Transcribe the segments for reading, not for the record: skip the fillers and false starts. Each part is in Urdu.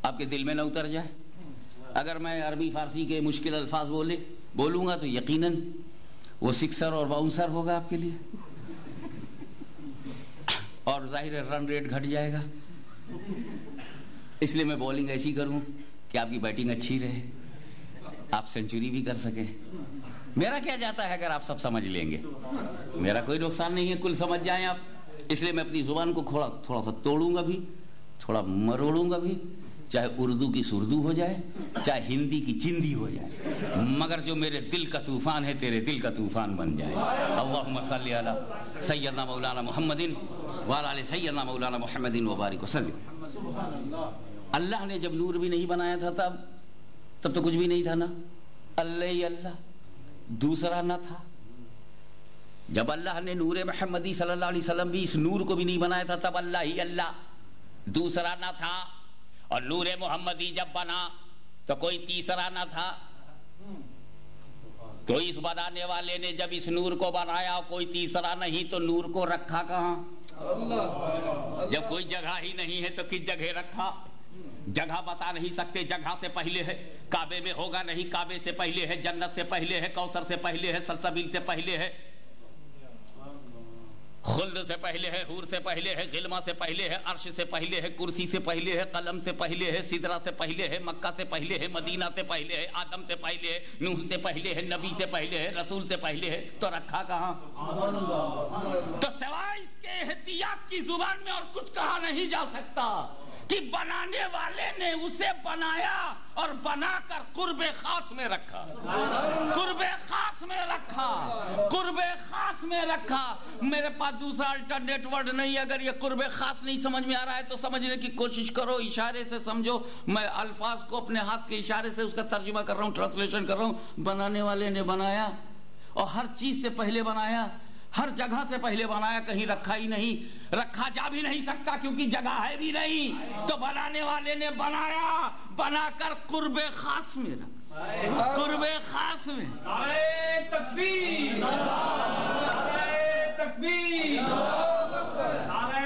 آپ کے دل میں نہ اتر جائے؟ اگر میں عربی فارسی کے مشکل الفاظ بولوں گا تو یقیناً وہ سکسر اور باؤنسر ہوگا آپ کے لیے، اور ظاہر رن ریٹ گھٹ جائے گا. اس لیے میں بولنگ ایسی کروں کہ آپ کی بیٹنگ اچھی رہے، آپ سینچری بھی کر سکیں. میرا کیا جاتا ہے اگر آپ سب سمجھ لیں گے، میرا کوئی نقصان نہیں ہے، کل سمجھ جائیں آپ. اس لیے میں اپنی زبان کو تھوڑا سا توڑوں گا بھی، تھوڑا مروڑوں گا بھی، چاہے اردو کی سردو ہو جائے، چاہے ہندی کی چندی ہو جائے، مگر جو میرے دل کا طوفان ہے تیرے دل کا طوفان بن جائے. اللہم صلی علی سیدنا مولانا محمد وعلی آل سیدنا مولانا محمد وبارک وسلم. اللہ نے جب نور بھی نہیں بنایا تھا تب تو کچھ بھی نہیں تھا نا، اللہ ہی اللہ، دوسرا نہ تھا. جب اللہ نے نور محمدی صلی اللہ علیہ وسلم بھی اس نور کو بھی نہیں بنایا تھا تب اللہ ہی اللہ، دوسرا نہ تھا. اور نور محمدی جب بنا تو کوئی تیسرا نہ تھا. تو اس بنانے والے نے جب اس نور کو بنایا کوئی تیسرا نہیں تو نور کو رکھا کہاں؟ جب کوئی جگہ ہی نہیں ہے تو کس جگہ رکھا؟ جگہ بتا نہیں سکتے، جگہ سے پہلے ہے، کعبے میں ہوگا نہیں، کعبے سے پہلے ہے، جنت سے پہلے ہے، کوثر سے پہلے ہے، سلسبیل سے پہلے ہے، خلد سے پہلے ہے، حور سے پہلے ہے، غلمہ سے پہلے ہے، عرش سے پہلے ہے، کرسی سے پہلے ہے، قلم سے پہلے ہے، سدرہ سے پہلے ہے، مکہ سے پہلے ہے، مدینہ سے پہلے ہے، آدم سے پہلے ہے، نوح سے پہلے ہے، نبی سے پہلے ہے، رسول سے پہلے ہے، تو رکھا کہاں؟ تو سوائے اس کے احتیاط کی زبان میں اور کچھ کہا نہیں جا سکتا کہ بنانے والے نے اسے بنایا اور بنا کر قرب خاص میں رکھا، قرب خاص میں رکھا، قرب خاص میں رکھا. میرے پاس دوسرا الٹرنیٹ ورڈ نہیں. اگر یہ قرب خاص نہیں سمجھ میں آ رہا ہے تو سمجھنے کی کوشش کرو، اشارے سے سمجھو. میں الفاظ کو اپنے ہاتھ کے اشارے سے اس کا ترجمہ کر رہا ہوں، ٹرانسلیشن کر رہا ہوں. بنانے والے نے بنایا اور ہر چیز سے پہلے بنایا، ہر جگہ سے پہلے بنایا، کہیں رکھا ہی نہیں، رکھا جا بھی نہیں سکتا کیونکہ جگہ ہے بھی نہیں. تو بنانے والے نے بنایا، بنا کر قرب خاص میں رکھا، قرب خاص میں. نعرہ تکبیر، نعرہ تکبیر، نعرہ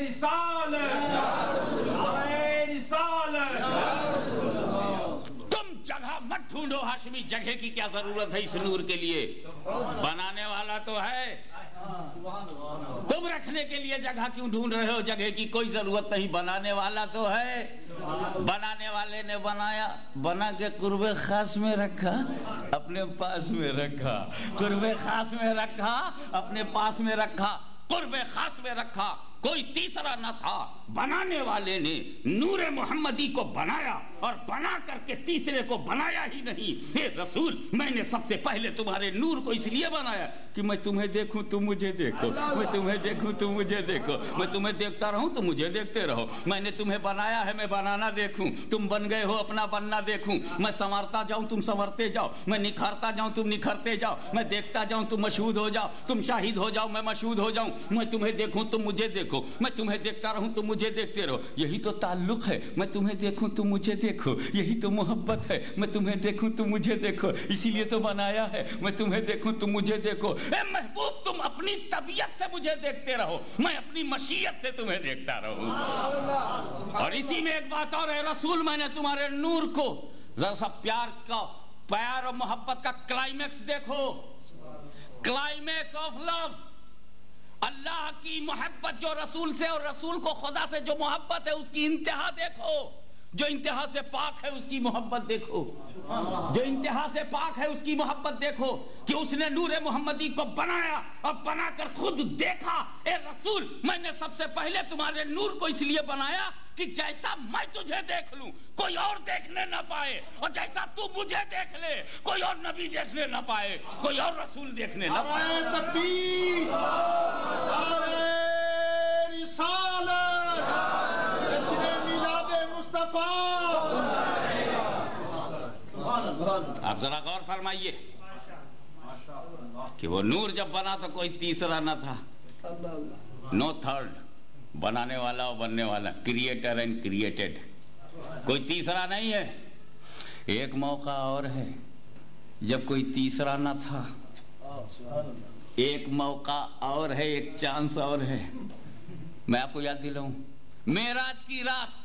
رسالت، نعرہ رسالت. جگہ مت ڈھونڈو ہاشمی، جگہ کی کیا ضرورت ہے اس نور کے لیے؟ بنانے والا تو ہے، تم رکھنے کے لیے جگہ کیوں ڈھونڈ رہے ہو؟ جگہ کی کوئی ضرورت نہیں، بنانے والا تو ہے. بنانے والے نے بنایا، بنا کے قرب خاص میں رکھا، اپنے پاس میں رکھا، قرب خاص میں رکھا، اپنے پاس میں رکھا، قرب خاص میں رکھا. کوئی تیسرا نہ تھا. بنانے والے نے نور محمدی کو بنایا اور بنا کر کے تیسرے کو بنایا ہی نہیں. اے رسول، میں نے سب سے پہلے تمہارے نور کو اس لیے بنایا کہ میں تمہیں دیکھوں تم مجھے دیکھو، میں تمہیں دیکھوں تم مجھے دیکھو، میں تمہیں دیکھتا رہوں تم مجھے دیکھتے رہو. میں نے تمہیں بنایا ہے میں بنانا دیکھوں، تم بن گئے ہو اپنا بننا دیکھوں. میں سنوارتا جاؤں تم سنورتے جاؤ، میں نکھارتا جاؤں تم نکھرتے جاؤ، میں دیکھتا جاؤں تم مشہود ہو جاؤ، تم شاہد ہو جاؤ میں مشہود ہو جاؤں. میں تمہیں دیکھوں تم مجھے دیکھو، میں تمہیں دیکھتا رہوں تم مجھے دیکھتے رہو. یہی تو تعلق ہے، میں تمہیں دیکھوں تم مجھے دیکھو. یہی تو محبت ہے، میں تمہیں دیکھوں تم مجھے دیکھو. اسی لیے تو بنایا ہے، میں تمہیں دیکھوں تم مجھے دیکھو. اے محبوب، تم اپنی طبیعت سے مجھے دیکھتے رہو، میں اپنی مشیت سے تمہیں دیکھتا رہوں. اور اسی میں ایک بات اور ہے رسول، میں نے تمہارے نور کو ذرا سا پیار اور محبت کا کلائمیکس دیکھو، کلائمیکس آف لو. اللہ کی محبت جو رسول سے اور رسول کو خدا سے جو محبت ہے اس کی انتہا دیکھو. جو انتہا سے پاک ہے اس کی محبت دیکھو، جو انتہا سے پاک ہے اس کی محبت دیکھو کہ اس نے نور محمدی کو بنایا اور بنا کر خود دیکھا. اے رسول، میں نے سب سے پہلے تمہارے نور کو اس لیے بنایا کہ جیسا میں تجھے دیکھ لوں کوئی اور دیکھنے نہ پائے، اور جیسا تو مجھے دیکھ لے کوئی اور نبی دیکھنے نہ پائے، کوئی اور رسول دیکھنے نہ پائے. تکبیر، نعرہ رسالت، جشن میلاد مصطفیٰ. آپ ذرا غور فرمائیے کہ وہ نور جب بنا تو کوئی تیسرا نہ تھا، نو تھرڈ. بنانے والا اور بننے والا، کریٹر اینڈ کریٹڈ، کوئی تیسرا نہیں ہے. ایک موقع اور ہے جب کوئی تیسرا نہ تھا، ایک موقع اور ہے، ایک چانس اور ہے. میں آپ کو یاد دلاؤں، معراج کی رات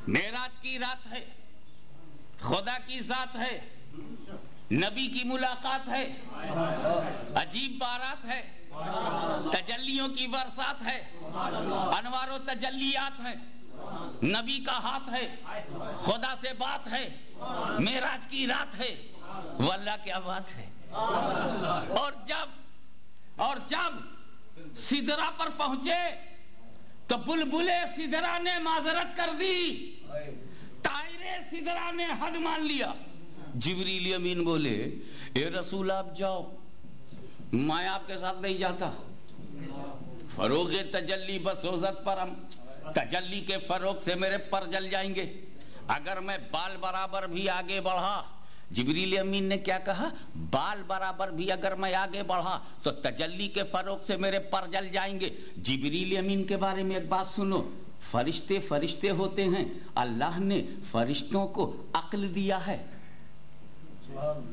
معراج کی رات ہے، خدا کی ذات ہے، نبی کی ملاقات ہے، عجیب بارات ہے، تجلیوں کی برسات ہے، انوار و تجلیات ہے، نبی کا ہاتھ ہے، خدا سے بات ہے، معراج کی رات ہے، واللہ کیا بات ہے۔ اور جب سدرا پر پہنچے تو بلبل سدرا نے معذرت کر دی، طائر سدرا نے حد مان لیا۔ جبریل امین بولے اے رسول آپ جاؤ، میں آپ کے ساتھ نہیں جاتا، فروغ تجلی بسوزت پر ہم تجلی کے فروغ سے میرے پر جل جائیں گے۔ اگر میں بال برابر بھی آگے بڑھا، جبریل امین نے کیا کہا؟ بال برابر بھی اگر میں آگے بڑھا تو تجلی کے فروغ سے میرے پر جل جائیں گے۔ جبریل امین کے بارے میں ایک بات سنو، فرشتے ہوتے ہیں، اللہ نے فرشتوں کو عقل دیا ہے،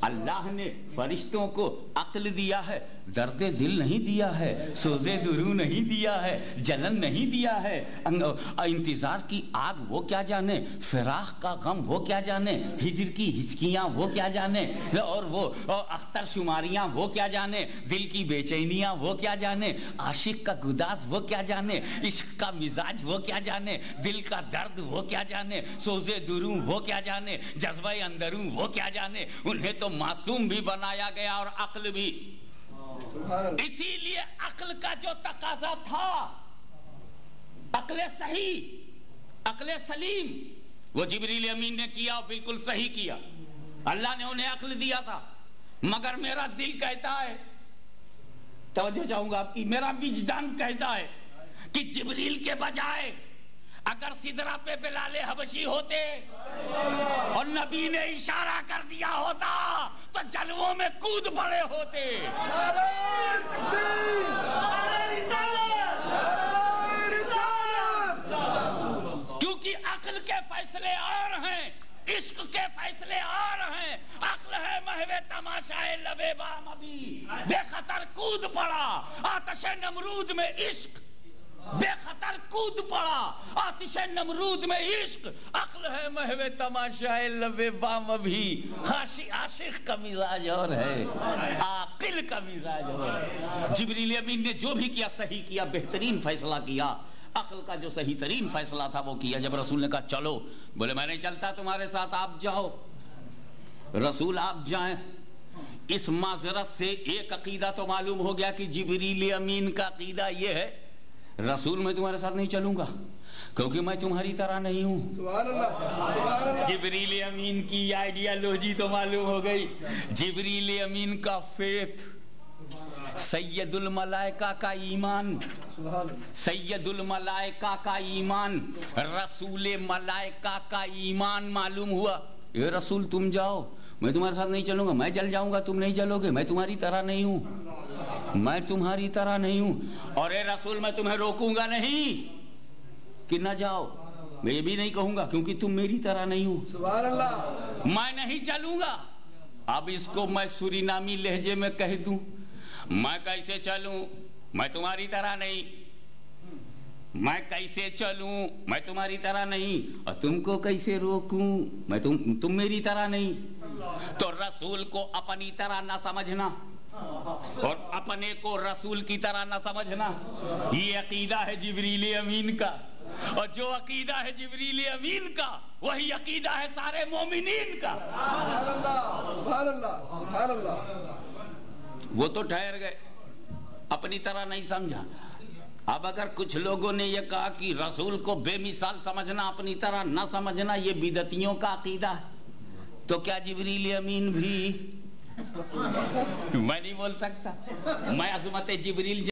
اللہ نے فرشتوں کو عقل دیا ہے، درد دل نہیں دیا ہے، سوزے درو نہیں دیا ہے، جلن نہیں دیا ہے، انتظار کی آگ وہ کیا جانے، فراق کا غم وہ کیا جانے، ہجر کی ہچکیاں وہ کیا جانے، اور وہ اختر شماریاں وہ کیا جانے، دل کی بے چینیاں وہ کیا جانے، عاشق کا گداز وہ کیا جانے، عشق کا مزاج وہ کیا جانے، دل کا درد وہ کیا جانے، سوزے درو وہ کیا جانے، جذبہ اندروں وہ کیا جانے۔ انہیں تو معصوم بھی بنایا گیا اور عقل بھی۔ اسی لیے عقل کا جو تقاضا تھا، عقل صحیح، عقل سلیم، وہ جبریل امین نے کیا اور بالکل صحیح کیا۔ اللہ نے انہیں عقل دیا تھا، مگر میرا دل کہتا ہے، توجہ چاہوں گا آپ کی، میرا وجدان کہتا ہے کہ جبریل کے بجائے اگر سدرا پہ بلال حبشی ہوتے اور نبی نے اشارہ کر دیا ہوتا تو جلووں میں کود پڑے ہوتے۔ کیونکہ عقل کے فیصلے اور ہیں، عشق کے فیصلے اور ہیں۔ عقل ہے محو تماشائے لبے بام، ابھی بے خطر کود پڑا آتش نمرود میں، عشق بے خطر کود پڑا آتش نمرود میں، عشق عقل ہے محو تماشائے لبے بام، ابھی عاشق کا مزاج اور ہے، عاقل کا مزاج اور ہے۔ جبریل امین نے جو بھی کیا صحیح کیا، بہترین فیصلہ کیا، عقل کا جو صحیح ترین فیصلہ تھا وہ کیا۔ جب رسول نے کہا چلو، بولے میں نہیں چلتا تمہارے ساتھ، آپ جاؤ۔ رسول آپ جائیں، اس معذرت سے ایک عقیدہ تو معلوم ہو گیا کہ جبریل امین کا عقیدہ یہ ہے، رسول میں تمہارے ساتھ نہیں چلوں گا کیونکہ میں تمہاری طرح نہیں ہوں۔ سبحان اللہ۔ جبریل امین کی آئیڈیالوجی تو معلوم ہو گئی، جبریل امین کا فیتھ، سید الملائکہ کا ایمان، سید الملائکہ کا ایمان، رسول ملائکہ کا ایمان معلوم ہوا۔ اے رسول تم جاؤ، میں تمہارے ساتھ نہیں چلوں گا، میں چل جاؤں گا تم نہیں چلو گے، میں تمہاری طرح نہیں ہوں، میں تمہاری طرح نہیں ہوں۔ اور اے رسول میں تمہیں روکوں گا نہیں کہ نہ جاؤ، میں یہ بھی نہیں کہوں گا کیونکہ تم میری طرح نہیں ہوں، سبحان اللہ، میں نہیں چلوں گا۔ اب اس کو میں سورینامی لہجے میں کہہ دوں، میں کیسے چلوں، میں تمہاری طرح نہیں، میں کیسے چلوں، میں تمہاری طرح نہیں، اور تم کو کیسے روکوں، میں تم میری طرح نہیں۔ تو رسول کو اپنی طرح نہ سمجھنا اور اپنے کو رسول کی طرح نہ سمجھنا، یہ عقیدہ ہے جبریل امین کا، اور جو عقیدہ ہے جبریل امین کا وہی عقیدہ ہے سارے مومنین کا۔ سبحان اللہ، سبحان اللہ۔ وہ تو ٹھہر گئے، اپنی طرح نہیں سمجھا۔ اب اگر کچھ لوگوں نے یہ کہا کہ رسول کو بے مثال سمجھنا، اپنی طرح نہ سمجھنا، یہ بدعتیوں کا عقیدہ ہے، تو کیا جبریل امین بھی؟ میں نہیں بول سکتا، میں عظمت جبریل